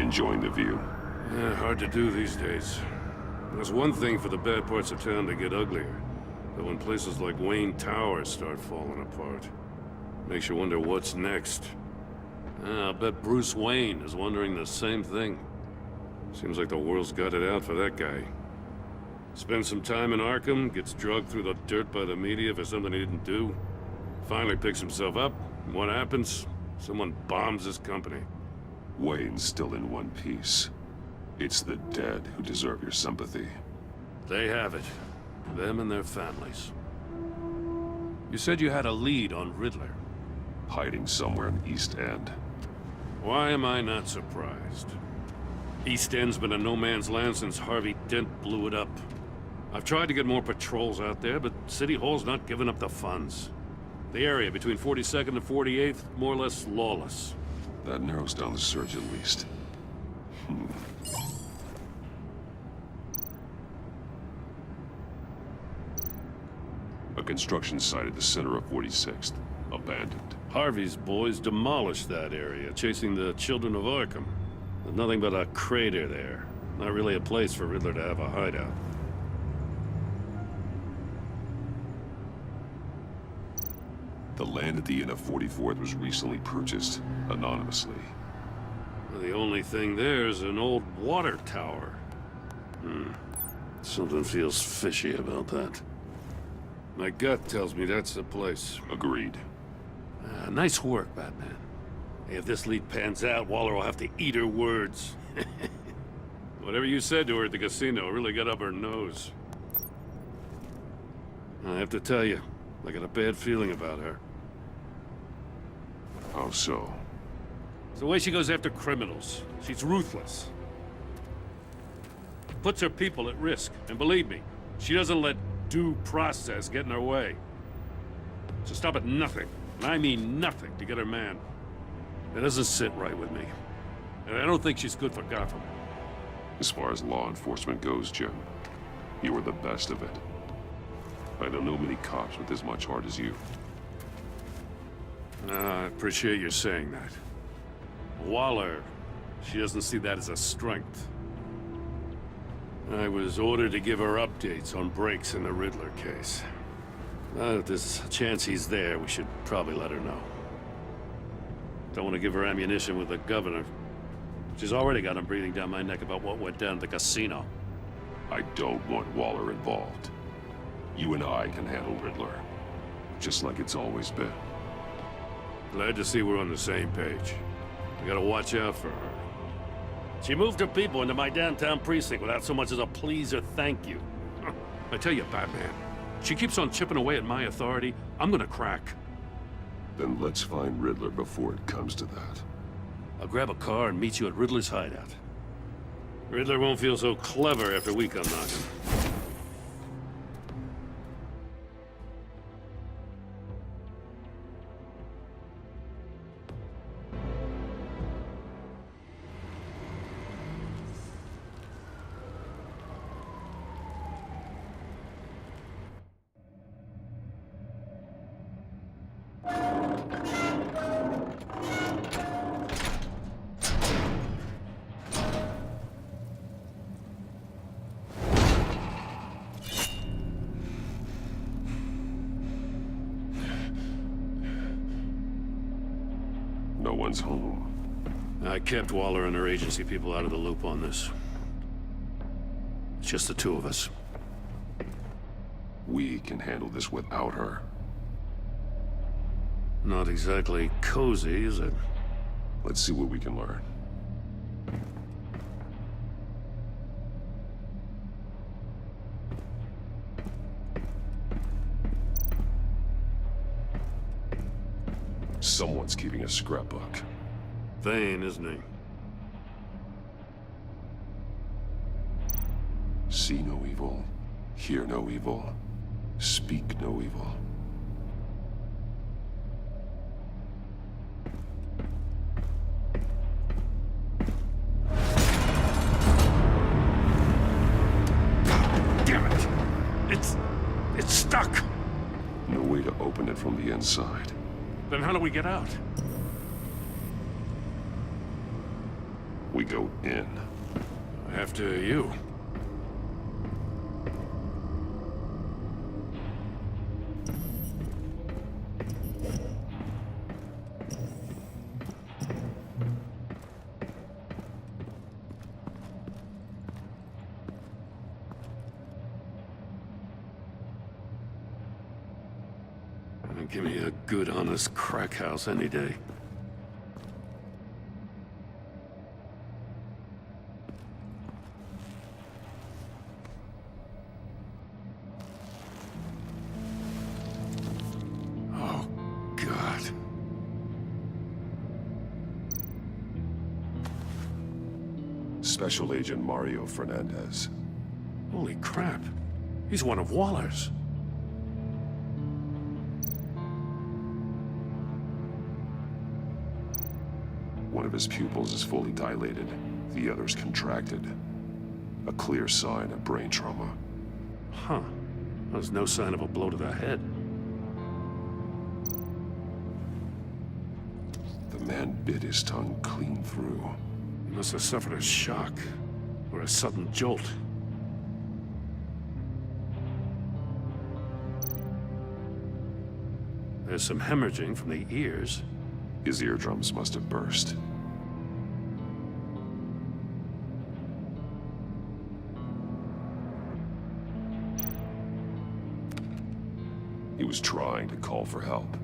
Enjoying the view? Yeah, hard to do these days. There's one thing for the bad parts of town to get uglier. But when places like Wayne Tower start falling apart, makes you wonder what's next. I'll bet Bruce Wayne is wondering the same thing. Seems like the world's got it out for that guy. Spends some time in Arkham, gets drugged through the dirt by the media for something he didn't do. Finally picks himself up, and what happens? Someone bombs his company. Wayne's still in one piece. It's the dead who deserve your sympathy. They have it. Them and their families. You said you had a lead on Riddler. Hiding somewhere in East End. Why am I not surprised? East End's been a no-man's land since Harvey Dent blew it up. I've tried to get more patrols out there, but City Hall's not giving up the funds. The area between 42nd and 48th, more or less lawless. That narrows down the search at least. A construction site at the center of 46th. Abandoned. Harvey's boys demolished that area, chasing the children of Arkham. There's nothing but a crater there. Not really a place for Riddler to have a hideout. The land at the end of 44th was recently purchased, anonymously. The only thing there is an old water tower. Something feels fishy about that. My gut tells me that's the place. Agreed. Nice work, Batman. Hey, if this lead pans out, Waller will have to eat her words. Whatever you said to her at the casino really got up her nose. I have to tell you, I got a bad feeling about her. How so? It's the way she goes after criminals. She's ruthless. Puts her people at risk. And believe me, she doesn't let due process get in her way. She'll stop at nothing, and I mean nothing, to get her man. It doesn't sit right with me. And I don't think she's good for Gotham. As far as law enforcement goes, Jim, you were the best of it. I don't know many cops with as much heart as you. I appreciate you saying that. Waller, she doesn't see that as a strength. I was ordered to give her updates on breaks in the Riddler case. If there's a chance he's there, we should probably let her know. Don't want to give her ammunition with the governor. She's already got him breathing down my neck about what went down at the casino. I don't want Waller involved. You and I can handle Riddler, just like it's always been. Glad to see we're on the same page. We gotta watch out for her. She moved her people into my downtown precinct without so much as a please or thank you. I tell you, Batman, she keeps on chipping away at my authority, I'm gonna crack. Then let's find Riddler before it comes to that. I'll grab a car and meet you at Riddler's hideout. Riddler won't feel so clever after we come knocking. No one's home. I kept Waller and her agency people out of the loop on this. It's just the two of us. We can handle this without her. Not exactly cozy, is it? Let's see what we can learn. Someone's keeping a scrapbook. Vane, isn't he? See no evil, hear no evil, speak no evil. Damn it! It's stuck! No way to open it from the inside. Then how do we get out? We we go in. After you. Give me a good, honest crack house any day. Oh, God. Special Agent Mario Fernandez. Holy crap. He's one of Waller's. One of his pupils is fully dilated, the other's contracted. A clear sign of brain trauma. Huh. There's no sign of a blow to the head. The man bit his tongue clean through. He must have suffered a shock, or a sudden jolt. There's some hemorrhaging from the ears. His eardrums must have burst. He was trying to call for help.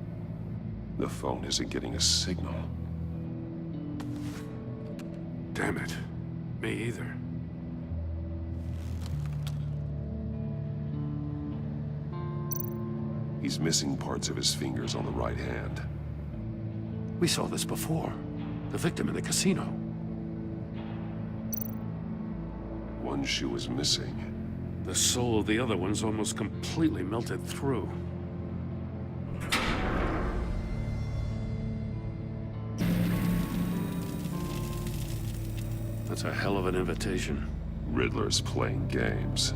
The phone isn't getting a signal. Damn it. Me either. He's missing parts of his fingers on the right hand. We saw this before. The victim in the casino. One shoe is missing. The sole of the other one's almost completely melted through. That's a hell of an invitation. Riddler's playing games.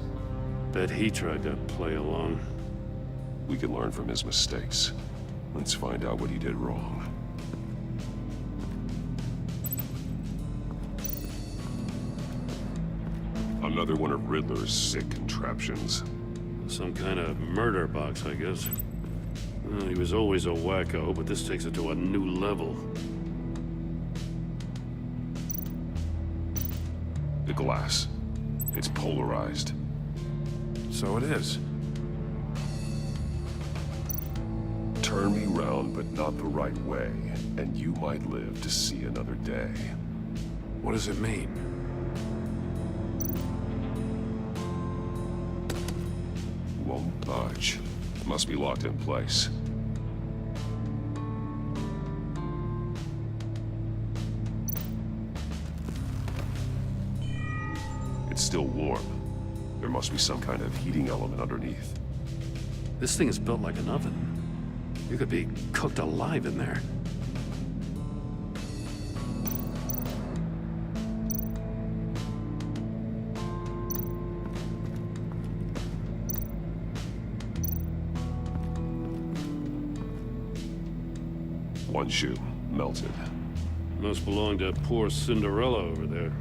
Bet he tried to play along. We can learn from his mistakes. Let's find out what he did wrong. Another one of Riddler's sick contraptions. Some kind of murder box, I guess. Well, he was always a wacko, but this takes it to a new level. The glass. It's polarized. So it is. Turn me round, but not the right way, and you might live to see another day. What does it mean? Won't budge. Must be locked in place. It's still warm. There must be some kind of heating element underneath. This thing is built like an oven. You could be cooked alive in there. One shoe, melted. Must belong to poor Cinderella over there.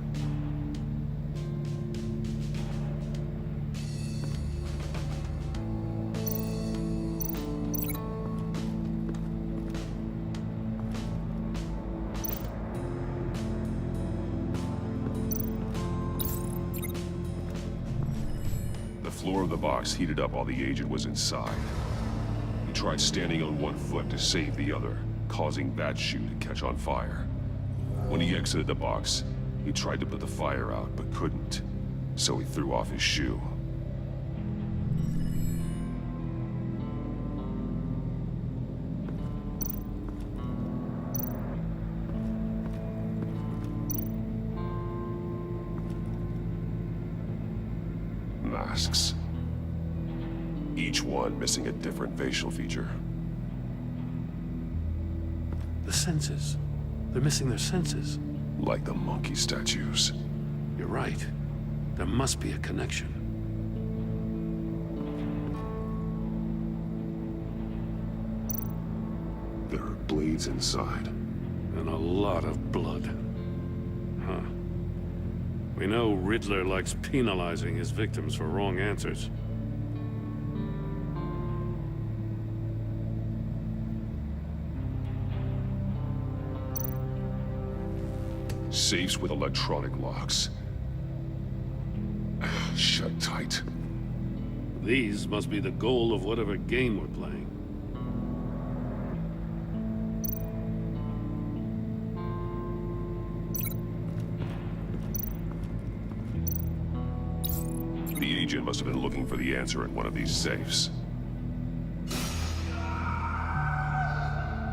The floor of the box heated up while the agent was inside. He tried standing on one foot to save the other, causing that shoe to catch on fire. When he exited the box, he tried to put the fire out, but couldn't. So he threw off his shoe. Masks. Each one missing a different facial feature. The senses. They're missing their senses. Like the monkey statues. You're right. There must be a connection. There are blades inside. And a lot of blood. Huh. We know Riddler likes penalizing his victims for wrong answers. Safes with electronic locks. Shut tight. These must be the goal of whatever game we're playing. The agent must have been looking for the answer in one of these safes.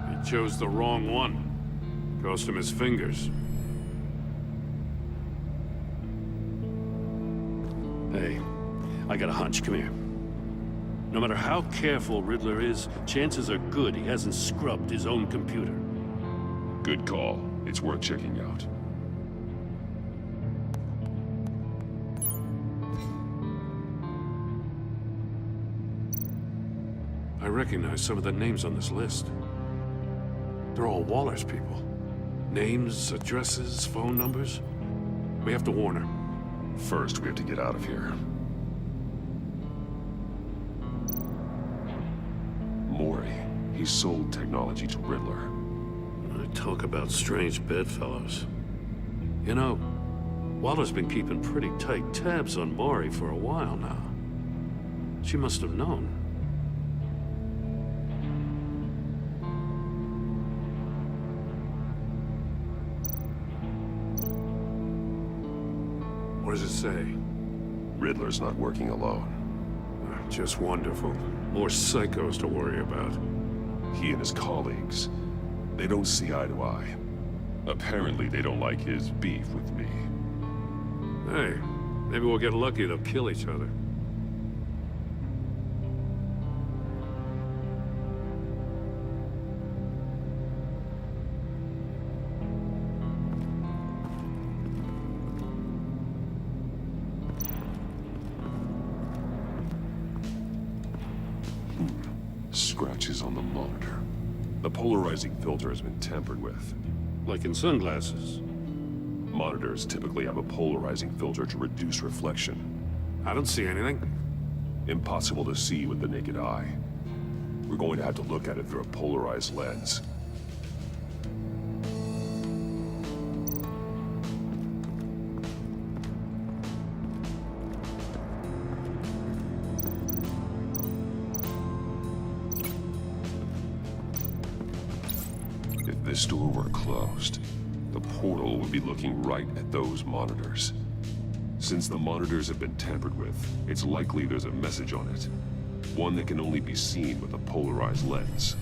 He chose the wrong one. Cost him his fingers. Hey, I got a hunch. Come here. No matter how careful Riddler is, chances are good he hasn't scrubbed his own computer. Good call. It's worth checking out. I recognize some of the names on this list. They're all Waller's people. Names, addresses, phone numbers. We have to warn her. First, we have to get out of here. Mori. He sold technology to Riddler. Talk about strange bedfellows. You know, Waller's been keeping pretty tight tabs on Mori for a while now. She must have known. What does it say? Riddler's not working alone. Just wonderful. More psychos to worry about. He and his colleagues, they don't see eye to eye. Apparently, they don't like his beef with me. Hey, maybe we'll get lucky they'll kill each other. Scratches on the monitor. The polarizing filter has been tampered with. Like in sunglasses. Monitors typically have a polarizing filter to reduce reflection. I don't see anything. Impossible to see with the naked eye. We're going to have to look at it through a polarized lens. If this door were closed, the portal would be looking right at those monitors. Since the monitors have been tampered with, it's likely there's a message on it. One that can only be seen with a polarized lens.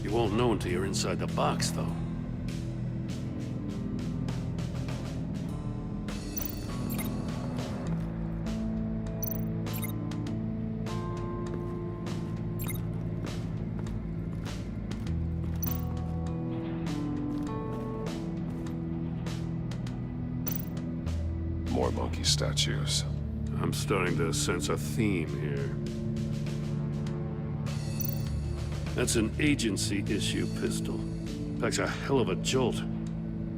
You won't know until you're inside the box, though. More monkey statues. I'm starting to sense a theme here. That's an agency-issue pistol. Packs a hell of a jolt.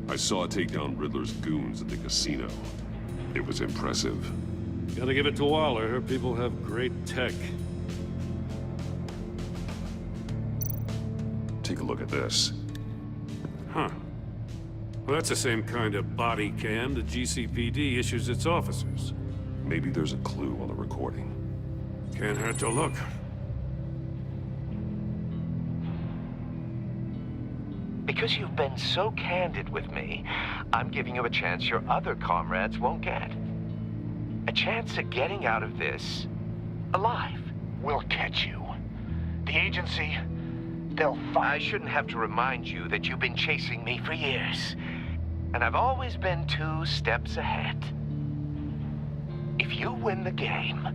I saw it take down Riddler's goons at the casino. It was impressive. Gotta give it to Waller. Her people have great tech. Take a look at this. Huh. Well, that's the same kind of body cam the GCPD issues its officers. Maybe there's a clue on the recording. Can't hurt to look. Because you've been so candid with me, I'm giving you a chance your other comrades won't get. A chance at getting out of this alive. We'll catch you. The agency, they'll find... I shouldn't have to remind you that you've been chasing me for years. And I've always been 2 steps ahead. If you win the game,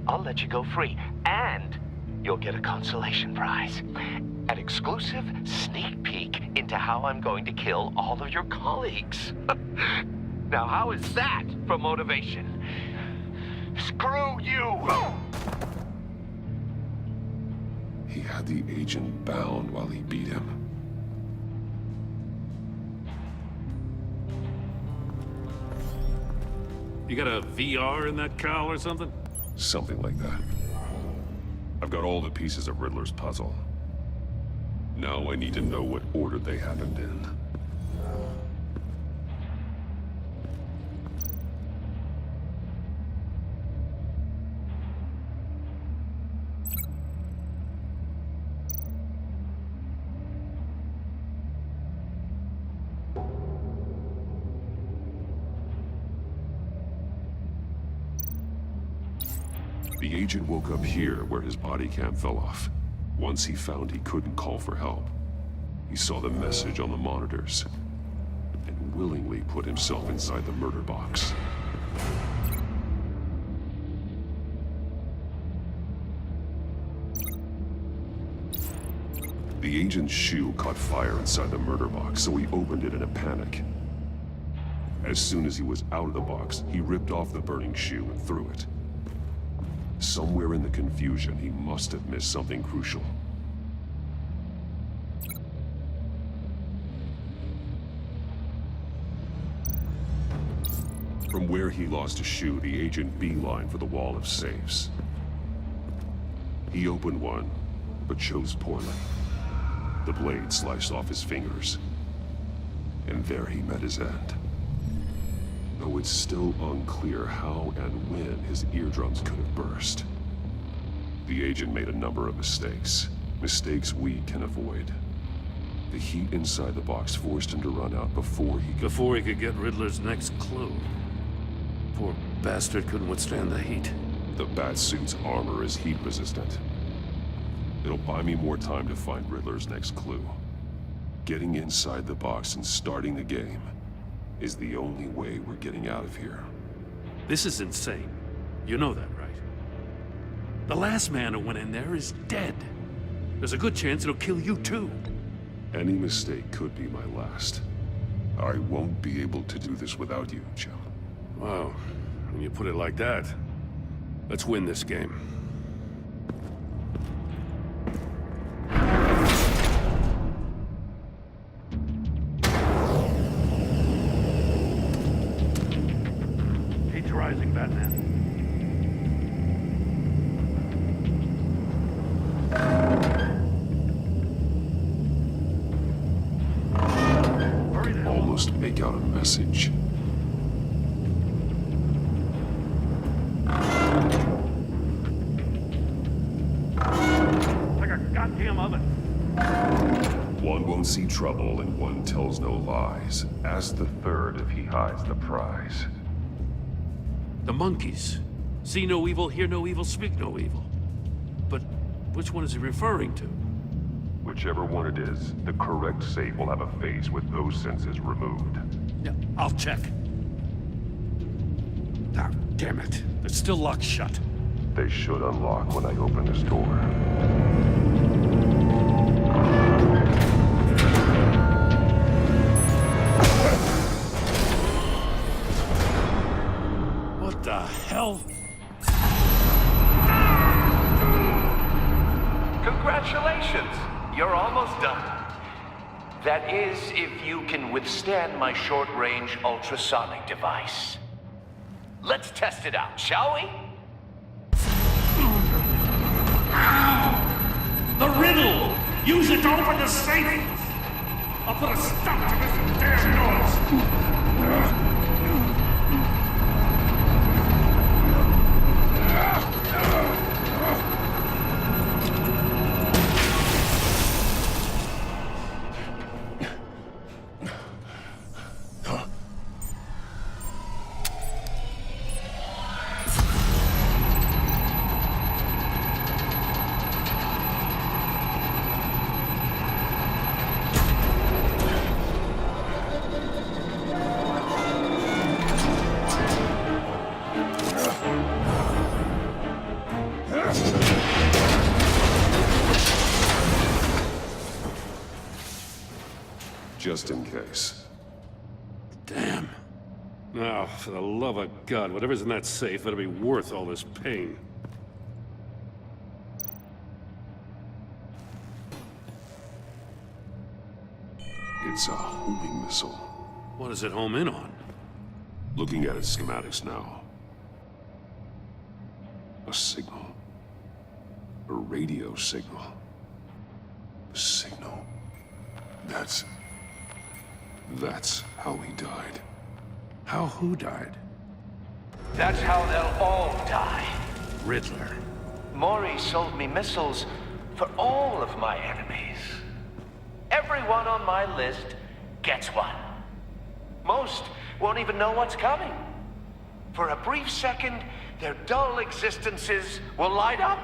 I'll let you go free. And you'll get a consolation prize. An exclusive sneak peek into how I'm going to kill all of your colleagues. Now, how is that for motivation? Screw you! He had the agent bound while he beat him. You got a VR in that cowl or something? Something like that. I've got all the pieces of Riddler's puzzle. Now I need to know what order they happened in. The agent woke up here where his body cam fell off. Once he found he couldn't call for help, he saw the message on the monitors and willingly put himself inside the murder box. The agent's shoe caught fire inside the murder box, so he opened it in a panic. As soon as he was out of the box, he ripped off the burning shoe and threw it. Somewhere in the confusion, he must have missed something crucial. From where he lost a shoe, the agent beelined for the wall of safes. He opened one, but chose poorly. The blade sliced off his fingers, and there he met his end. Though it's still unclear how and when his eardrums could have burst. The agent made a number of mistakes. Mistakes we can avoid. The heat inside the box forced him to run out before he could get Riddler's next clue. Poor bastard couldn't withstand the heat. The Batsuit's armor is heat resistant. It'll buy me more time to find Riddler's next clue. Getting inside the box and starting the game is the only way we're getting out of here. This is insane. You know that, right? The last man who went in there is dead. There's a good chance it'll kill you too. Any mistake could be my last. I won't be able to do this without you, Joe. Wow, when you put it like that, let's win this game. Heat's rising, Batman. Almost make out a message. Like a goddamn oven. One won't see trouble and one tells no lies. Ask the third if he hides the prize. The monkeys. See no evil, hear no evil, speak no evil. But which one is he referring to? Whichever one it is, the correct safe will have a face with those senses removed. Yeah, I'll check. Ah, damn it. They're still locked shut. They should unlock when I open this door. What the hell? Congratulations! You're almost done. That is, if you can withstand my short-range ultrasonic device. Let's test it out, shall we? The riddle! Use it to open the safe! I'll put a stop to this damn noise! Just in case. Damn. Now, for the love of God, whatever's in that safe better be worth all this pain. It's a homing missile. What does it home in on? Looking at its schematics now. A signal. A radio signal. A signal. That's how he died. How who died? That's how they'll all die. Riddler. Maury sold me missiles for all of my enemies. Everyone on my list gets one. Most won't even know what's coming. For a brief second, their dull existences will light up.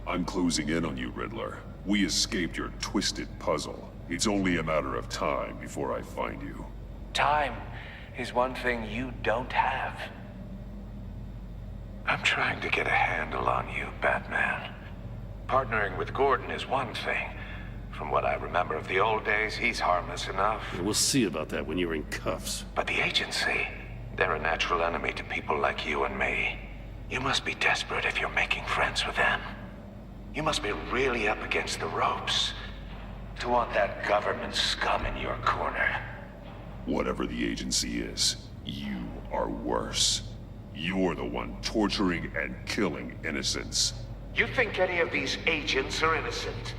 I'm closing in on you, Riddler. We escaped your twisted puzzle. It's only a matter of time before I find you. Time is one thing you don't have. I'm trying to get a handle on you, Batman. Partnering with Gordon is one thing. From what I remember of the old days, he's harmless enough. We'll see about that when you're in cuffs. But the agency, they're a natural enemy to people like you and me. You must be desperate if you're making friends with them. You must be really up against the ropes to want that government scum in your corner. Whatever the agency is, you are worse. You're the one torturing and killing innocents. You think any of these agents are innocent?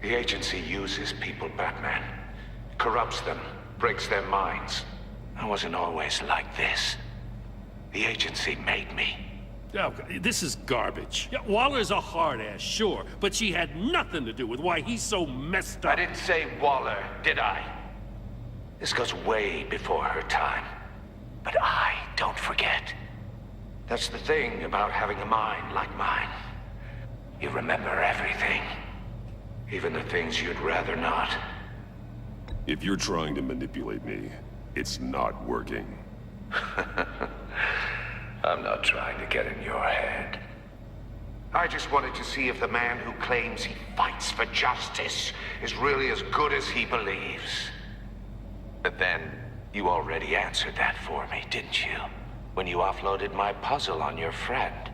The agency uses people, Batman. Corrupts them, breaks their minds. I wasn't always like this. The agency made me. Oh, this is garbage. Yeah, Waller's a hard-ass, sure, but she had nothing to do with why he's so messed I up. didn't say Waller, did I? This goes way before her time. But I don't forget. That's the thing about having a mind like mine. You remember everything. Even the things you'd rather not. If you're trying to manipulate me, it's not working. I'm not trying to get in your head. I just wanted to see if the man who claims he fights for justice is really as good as he believes. But then, you already answered that for me, didn't you? When you offloaded my puzzle on your friend.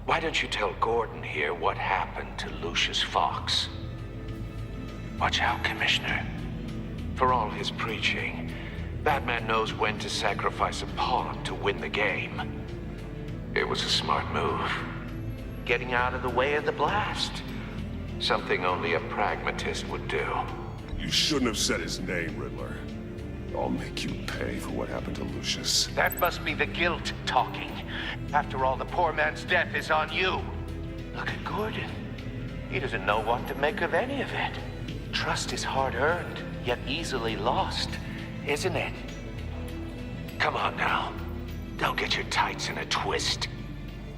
Why don't you tell Gordon here what happened to Lucius Fox? Watch out, Commissioner. For all his preaching, Batman knows when to sacrifice a pawn to win the game. It was a smart move. Getting out of the way of the blast. Something only a pragmatist would do. You shouldn't have said his name, Riddler. I'll make you pay for what happened to Lucius. That must be the guilt talking. After all, the poor man's death is on you. Look at Gordon. He doesn't know what to make of any of it. Trust is hard-earned, yet easily lost, isn't it? Come on now. Don't get your tights in a twist.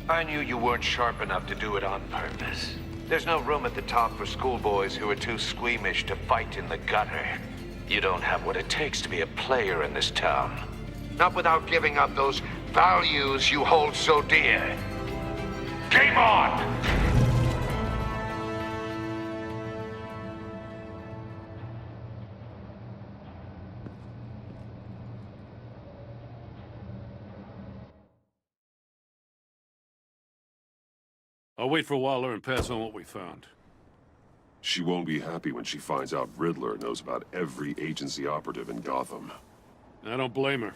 I knew you weren't sharp enough to do it on purpose. There's no room at the top for schoolboys who are too squeamish to fight in the gutter. You don't have what it takes to be a player in this town. Not without giving up those values you hold so dear. Game on! I'll wait for Waller and pass on what we found. She won't be happy when she finds out Riddler knows about every agency operative in Gotham. I don't blame her.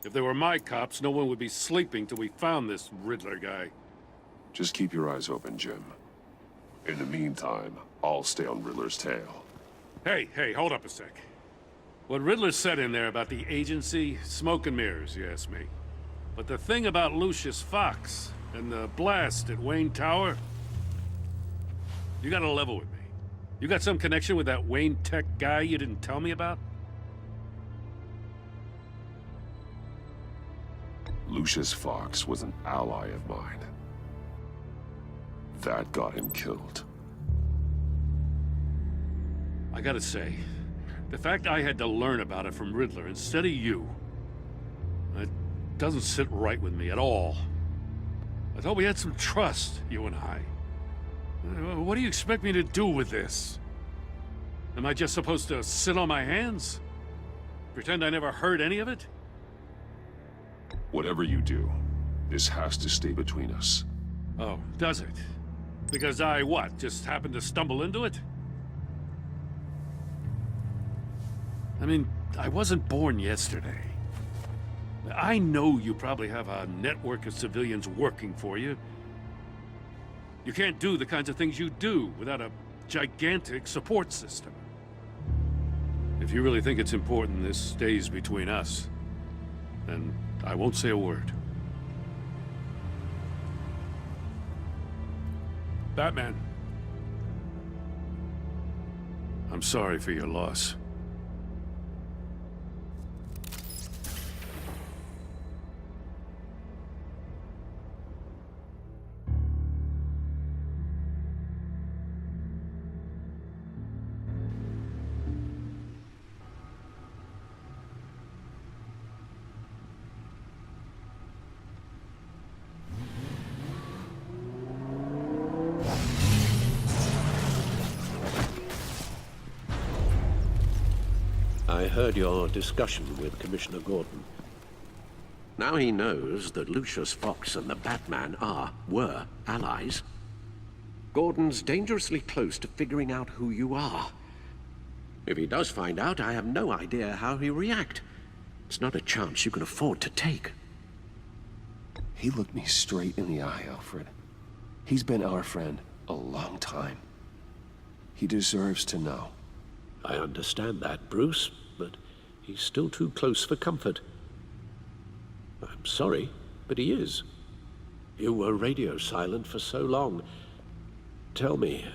If they were my cops, no one would be sleeping till we found this Riddler guy. Just keep your eyes open, Jim. In the meantime, I'll stay on Riddler's tail. Hey, hold up a sec. What Riddler said in there about the agency, smoke and mirrors, you ask me. But the thing about Lucius Fox and the blast at Wayne Tower, you gotta level with me. You got some connection with that Wayne Tech guy you didn't tell me about? Lucius Fox was an ally of mine. That got him killed. I gotta say, the fact I had to learn about it from Riddler instead of you, it doesn't sit right with me at all. I thought we had some trust, you and I. What do you expect me to do with this? Am I just supposed to sit on my hands? Pretend I never heard any of it? Whatever you do, this has to stay between us. Oh, does it? Because I, what, just happened to stumble into it? I mean, I wasn't born yesterday. I know you probably have a network of civilians working for you. You can't do the kinds of things you do without a gigantic support system. If you really think it's important this stays between us, then I won't say a word. Batman. I'm sorry for your loss. I heard your discussion with Commissioner Gordon. Now he knows that Lucius Fox and the Batman were allies. Gordon's dangerously close to figuring out who you are. If he does find out, I have no idea how he'll react. It's not a chance you can afford to take. He looked me straight in the eye, Alfred. He's been our friend a long time. He deserves to know. I understand that, Bruce, but he's still too close for comfort. I'm sorry, but he is. You were radio silent for so long. Tell me,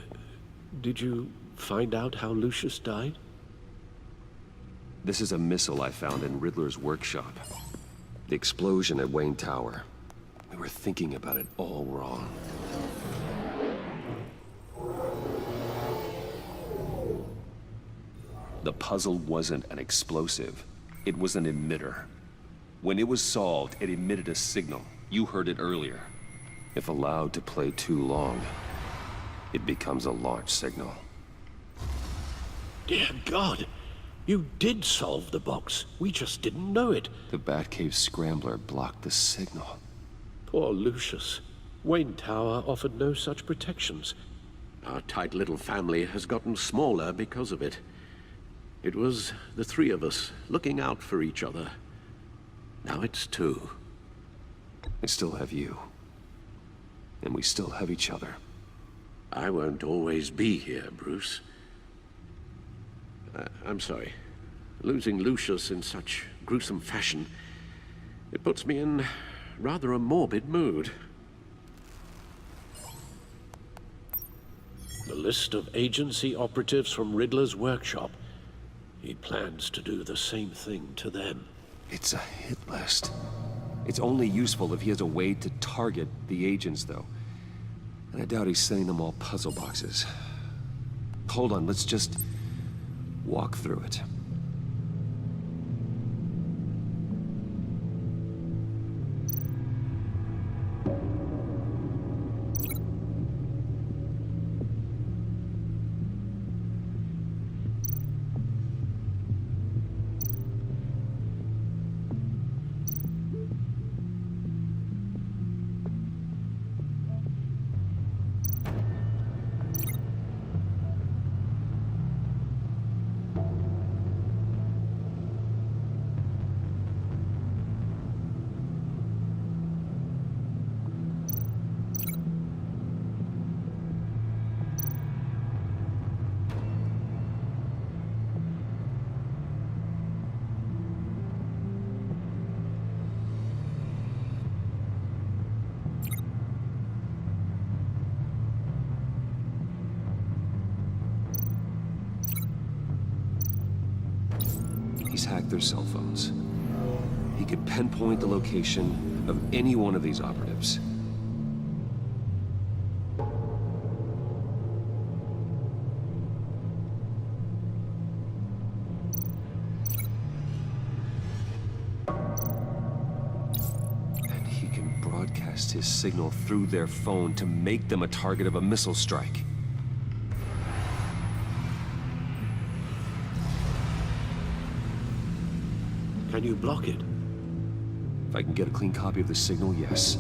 did you find out how Lucius died? This is a missile I found in Riddler's workshop. The explosion at Wayne Tower. We were thinking about it all wrong. The puzzle wasn't an explosive. It was an emitter. When it was solved, it emitted a signal. You heard it earlier. If allowed to play too long, it becomes a launch signal. Dear God! You did solve the box. We just didn't know it. The Batcave scrambler blocked the signal. Poor Lucius. Wayne Tower offered no such protections. Our tight little family has gotten smaller because of it. It was the three of us looking out for each other. Now it's two. I still have you. And we still have each other. I won't always be here, Bruce. I'm sorry. Losing Lucius in such gruesome fashion, it puts me in rather a morbid mood. The list of agency operatives from Riddler's workshop. He plans to do the same thing to them. It's a hit list. It's only useful if he has a way to target the agents, though. And I doubt he's sending them all puzzle boxes. Hold on, let's just walk through it. He's hacked their cell phones. He could pinpoint the location of any one of these operatives. And he can broadcast his signal through their phone to make them a target of a missile strike. Can you block it? If I can get a clean copy of the signal, yes.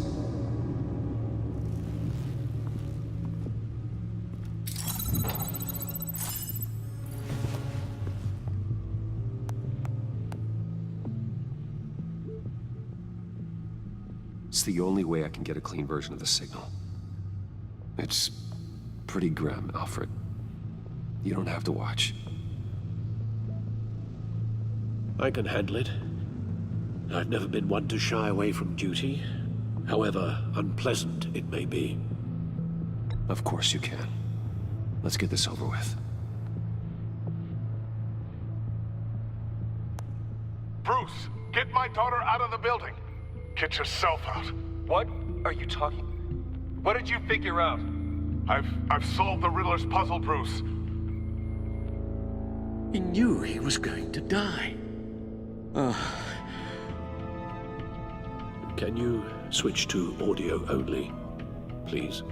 the only way I can get a clean version of the signal. It's pretty grim, Alfred. You don't have to watch. I can handle it. I've never been one to shy away from duty, however unpleasant it may be. Of course you can. Let's get this over with. Bruce, get my daughter out of the building. Get yourself out. What are you talking? What did you figure out? I've solved the Riddler's puzzle, Bruce. He knew he was going to die. Can you switch to audio only, please?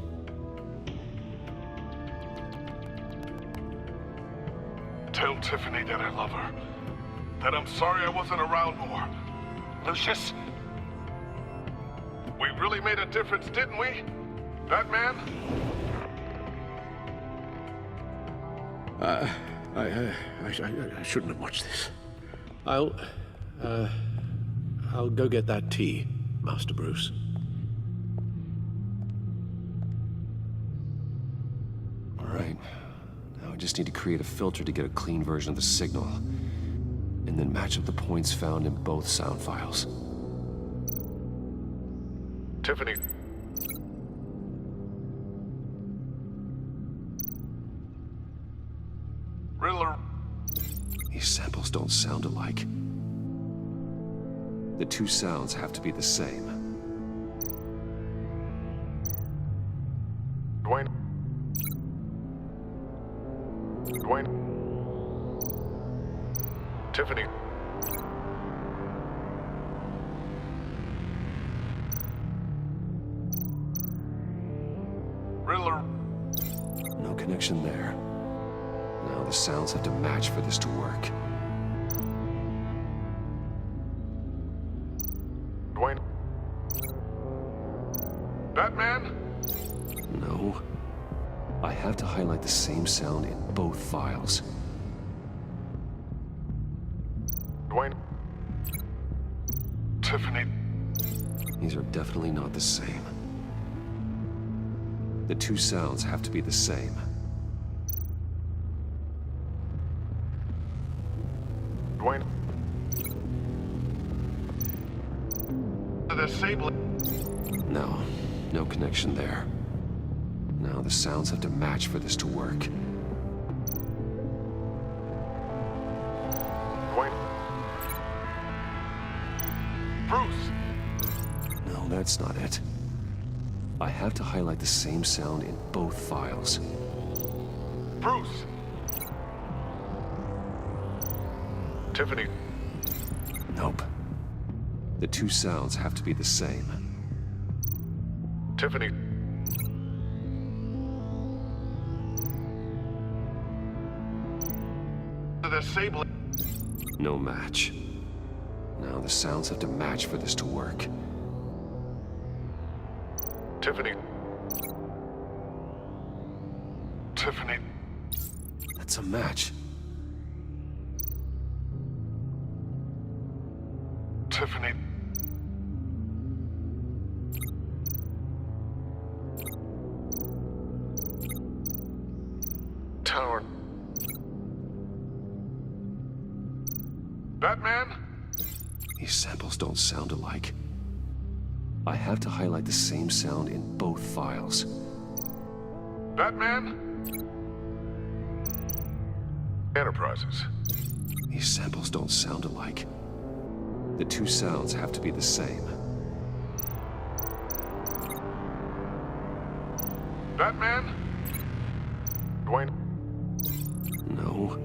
Tell Tiffany that I love her. That I'm sorry I wasn't around more. Lucius? We really made a difference, didn't we? Batman? I shouldn't have watched this. I'll go get that tea, Master Bruce. All right. Now I just need to create a filter to get a clean version of the signal, and then match up the points found in both sound files. Tiffany. Riddler. These samples don't sound alike. The two sounds have to be the same. Dwayne. Tiffany. Riddler. No connection there. Now the sounds have to match for this to work. Dwayne. Batman? No. I have to highlight the same sound in both files. Dwayne. Tiffany. These are definitely not the same. The two sounds have to be the same. Dwayne. The same. No. No connection there. Now the sounds have to match for this to work. Dwayne. Bruce. No, that's not it. I have to highlight the same sound in both files. Bruce. Tiffany. Nope. The two sounds have to be the same. Tiffany. The same. No match. Now the sounds have to match for this to work. Tiffany. Tiffany. That's a match. Tiffany. Tower. Batman? These samples don't sound alike. I have to highlight the same sound in both files. Batman? Enterprises. These samples don't sound alike. The two sounds have to be the same. Batman? Dwayne? No.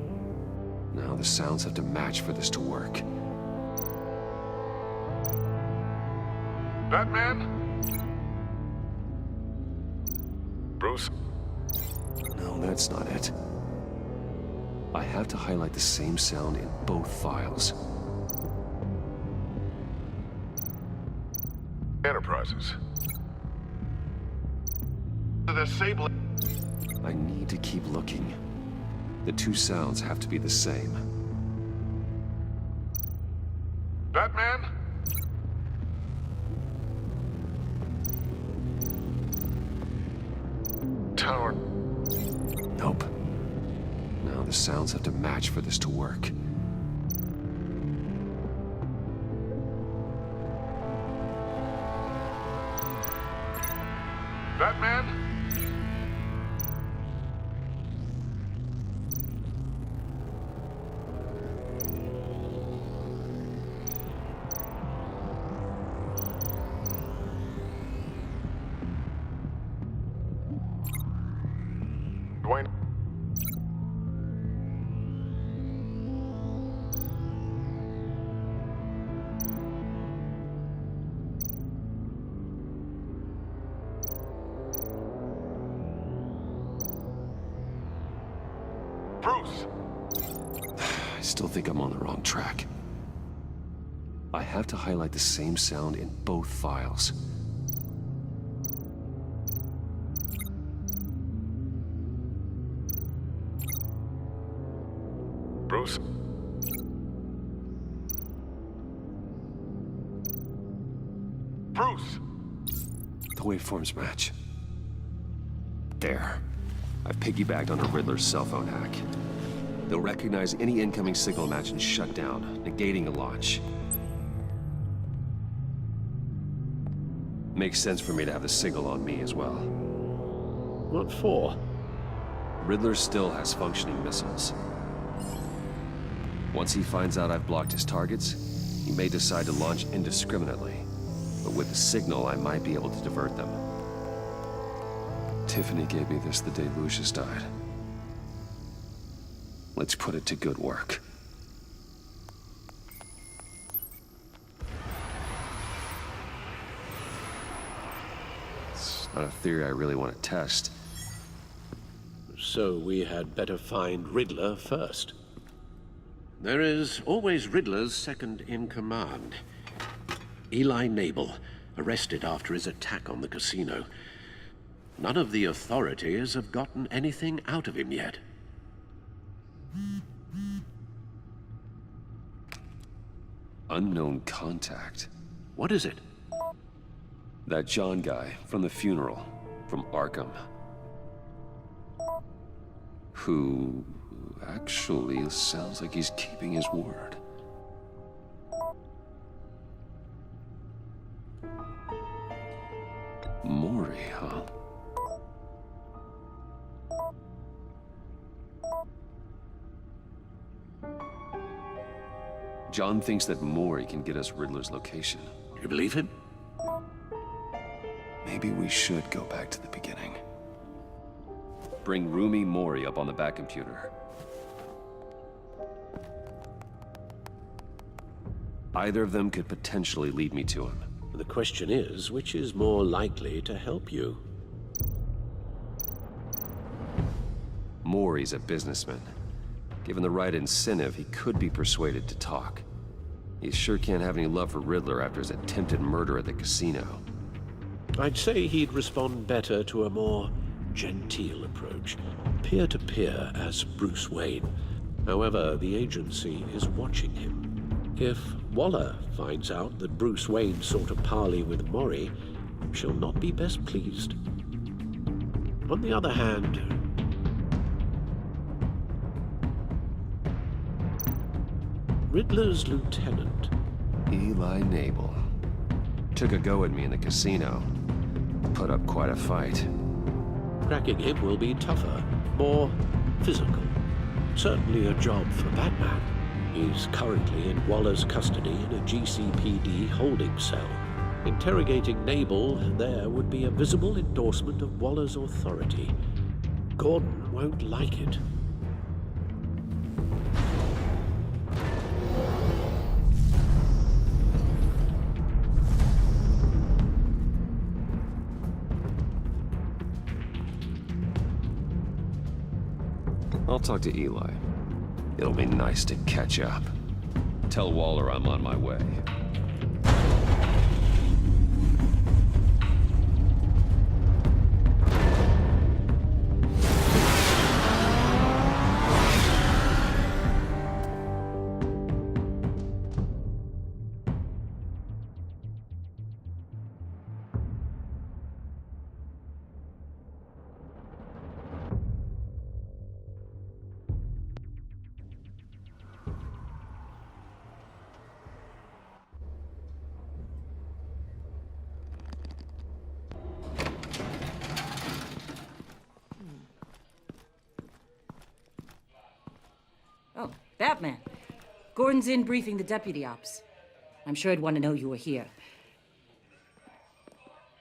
Now the sounds have to match for this to work. Batman? Bruce? No, that's not it. I have to highlight the same sound in both files. Enterprises. The same. I need to keep looking. The two sounds have to be the same. Batman? the sounds have to match for this to work. Batman? Dwayne? Bruce! I still think I'm on the wrong track. I have to highlight the same sound in both files. Bruce? Bruce! The waveforms match. There. I've piggybacked on a Riddler's cell phone hack. They'll recognize any incoming signal match and shut down, negating a launch. Makes sense for me to have the signal on me as well. What for? Riddler still has functioning missiles. Once he finds out I've blocked his targets, he may decide to launch indiscriminately. But with the signal, I might be able to divert them. Tiffany gave me this the day Lucius died. Let's put it to good work. It's not a theory I really want to test. So we had better find Riddler first. There is always Riddler's second in command. Eli Nabel, arrested after his attack on the casino. None of the authorities have gotten anything out of him yet. Unknown contact. What is it? That John guy from the funeral, from Arkham. Who actually sounds like he's keeping his word. Mori, huh? John thinks that Mori can get us Riddler's location. You believe him? Maybe we should go back to the beginning. Bring Rumi Mori up on the back computer. Either of them could potentially lead me to him. The question is, which is more likely to help you? Mori's a businessman. Given the right incentive, he could be persuaded to talk. He sure can't have any love for Riddler after his attempted murder at the casino. I'd say he'd respond better to a more genteel approach, peer-to-peer as Bruce Wayne. However, the agency is watching him. If Waller finds out that Bruce Wayne sought a parley with Mori, she'll not be best pleased. On the other hand, Riddler's lieutenant, Eli Nabel. Took a go at me in the casino. Put up quite a fight. cracking him will be tougher, more physical. Certainly a job for Batman. He's currently in Waller's custody in a GCPD holding cell. Interrogating Nabel there would be a visible endorsement of Waller's authority. Gordon won't like it. I'll talk to Eli. It'll be nice to catch up. Tell Waller I'm on my way. Batman. Gordon's in briefing the deputy ops. I'm sure he'd want to know you were here.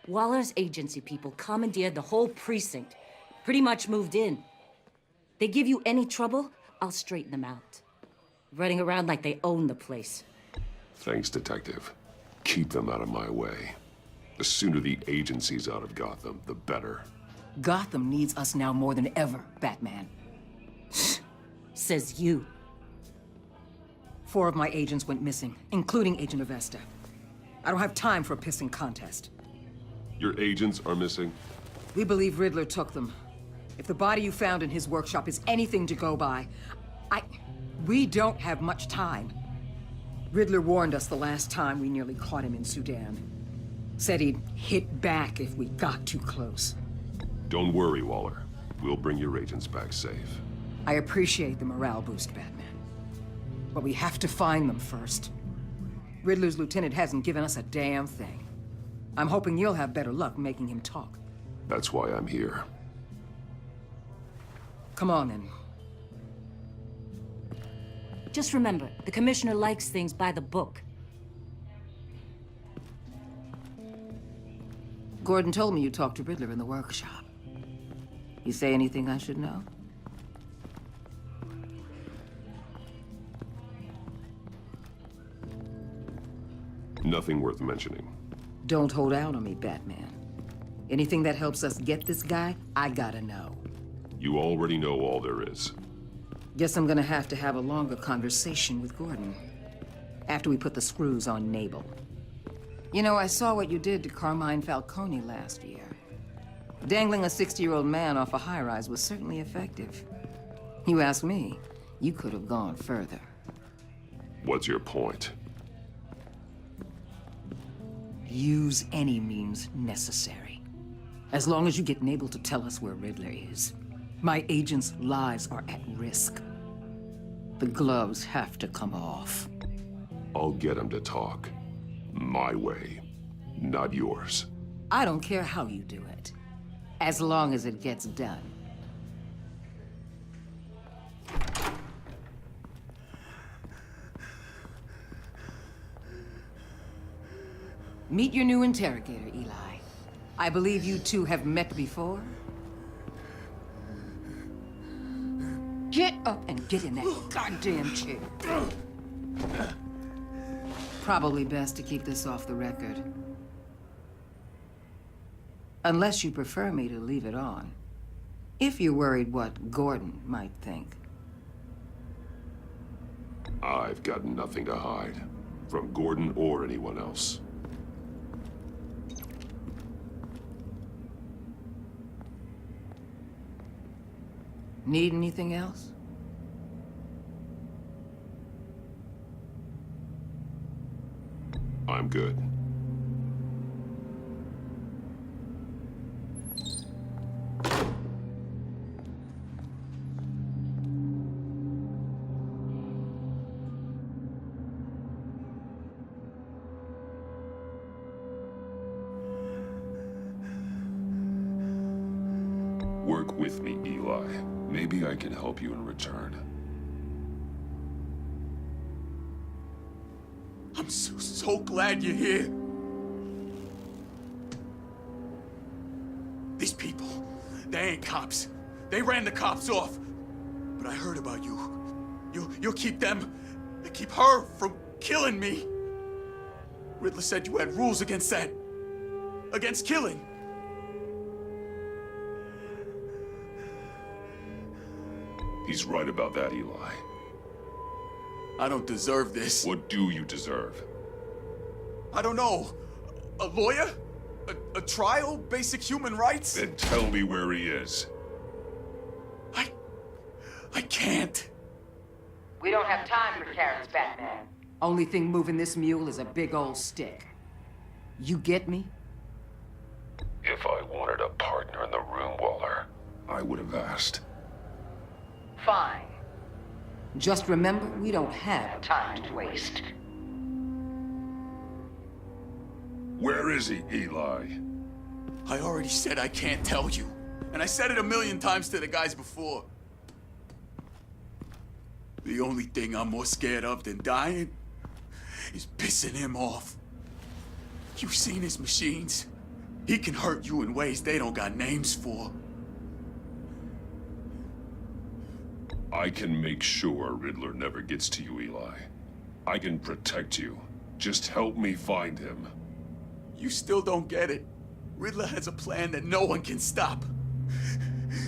Waller's agency people commandeered the whole precinct. Pretty much moved in. They give you any trouble, I'll straighten them out. Running around like they own the place. Thanks, Detective. Keep them out of my way. The sooner the agency's out of Gotham, the better. Gotham needs us now more than ever, Batman. Says you. 4 of my agents went missing, including Agent Avesta. I don't have time for a pissing contest. Your agents are missing? We believe Riddler took them. If the body you found in his workshop is anything to go by, we don't have much time. Riddler warned us the last time we nearly caught him in Sudan. Said he'd hit back if we got too close. Don't worry, Waller. We'll bring your agents back safe. I appreciate the morale boost, Batman. But we have to find them first. Riddler's lieutenant hasn't given us a damn thing. I'm hoping you'll have better luck making him talk. That's why I'm here. Come on, then. Just remember, the commissioner likes things by the book. Gordon told me you talked to Riddler in the workshop. You say anything I should know? Nothing worth mentioning. Don't hold out on me, Batman. Anything that helps us get this guy, I gotta know. You already know all there is. Guess I'm gonna have to have a longer conversation with Gordon. After we put the screws on Nabel. You know, I saw what you did to Carmine Falcone last year. Dangling a 60-year-old man off a high-rise was certainly effective. You ask me, you could have gone further. What's your point? Use any means necessary. As long as you get Nabel to tell us where Riddler is. My agents' lives are at risk. The gloves have to come off. I'll get him to talk. My way, not yours. I don't care how you do it, as long as it gets done. Meet your new interrogator, Eli. I believe you two have met before? Get up and get in that goddamn chair. Probably best to keep this off the record. Unless you prefer me to leave it on. If you're worried what Gordon might think. I've got nothing to hide. From Gordon or anyone else. Need anything else? I'm good. Work with me, Eli. Maybe I can help you in return. I'm so glad you're here. These people, they ain't cops. They ran the cops off. But I heard about you. You'll keep them, keep her from killing me. Riddler said you had rules against that. Against killing. He's right about that, Eli. I don't deserve this. What do you deserve? I don't know. A lawyer? A trial? Basic human rights? Then tell me where he is. I can't. We don't have time for carrots, Batman. Only thing moving this mule is a big old stick. You get me? If I wanted a partner in the room, Waller, I would have asked. Fine. Just remember, we don't have time to waste. Where is he, Eli? I already said I can't tell you. And I said it 1,000,000 times to the guys before. The only thing I'm more scared of than dying is pissing him off. You've seen his machines. He can hurt you in ways they don't got names for. I can make sure Riddler never gets to you, Eli. I can protect you. Just help me find him. You still don't get it. Riddler has a plan that no one can stop.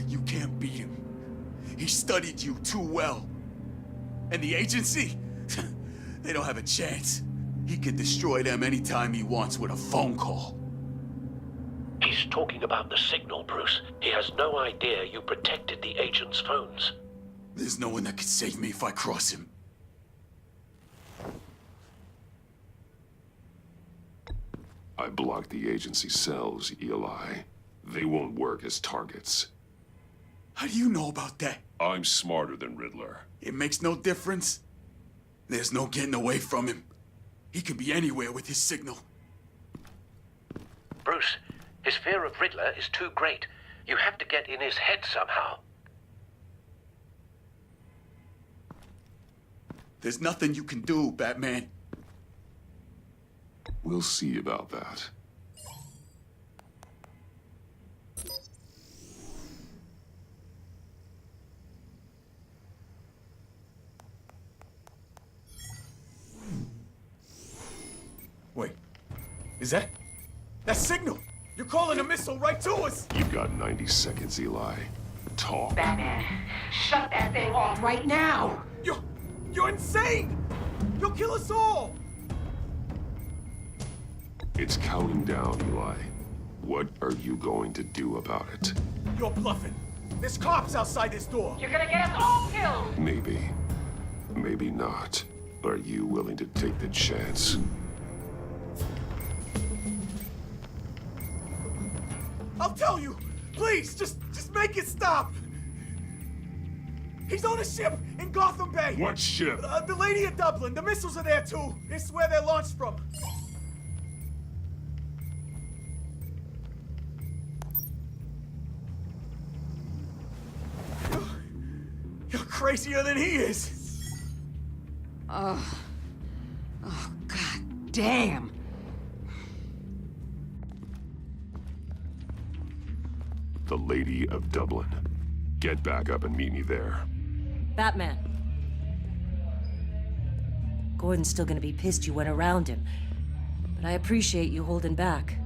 You can't beat him. He studied you too well. And the agency? They don't have a chance. He can destroy them anytime he wants with a phone call. He's talking about the signal, Bruce. He has no idea you protected the agent's phones. There's no one that can save me if I cross him. I blocked the agency cells, Eli. They won't work as targets. How do you know about that? I'm smarter than Riddler. It makes no difference. There's no getting away from him. He can be anywhere with his signal. Bruce, his fear of Riddler is too great. You have to get in his head somehow. There's nothing you can do, Batman. We'll see about that. Wait, is that signal? You're calling a missile right to us! You've got 90 seconds, Eli. Talk. Batman, shut that thing off right now! You're insane! You'll kill us all! It's counting down, Eli. What are you going to do about it? You're bluffing. There's cops outside this door. You're gonna get us all killed! Maybe. Maybe not. Are you willing to take the chance? I'll tell you! Please, just make it stop! He's on a ship in Gotham Bay! What ship? The Lady of Dublin. The missiles are there, too. It's where they're launched from. You're crazier than he is. Oh, God damn. The Lady of Dublin. Get back up and meet me there. Batman. Gordon's still gonna be pissed you went around him. But I appreciate you holding back.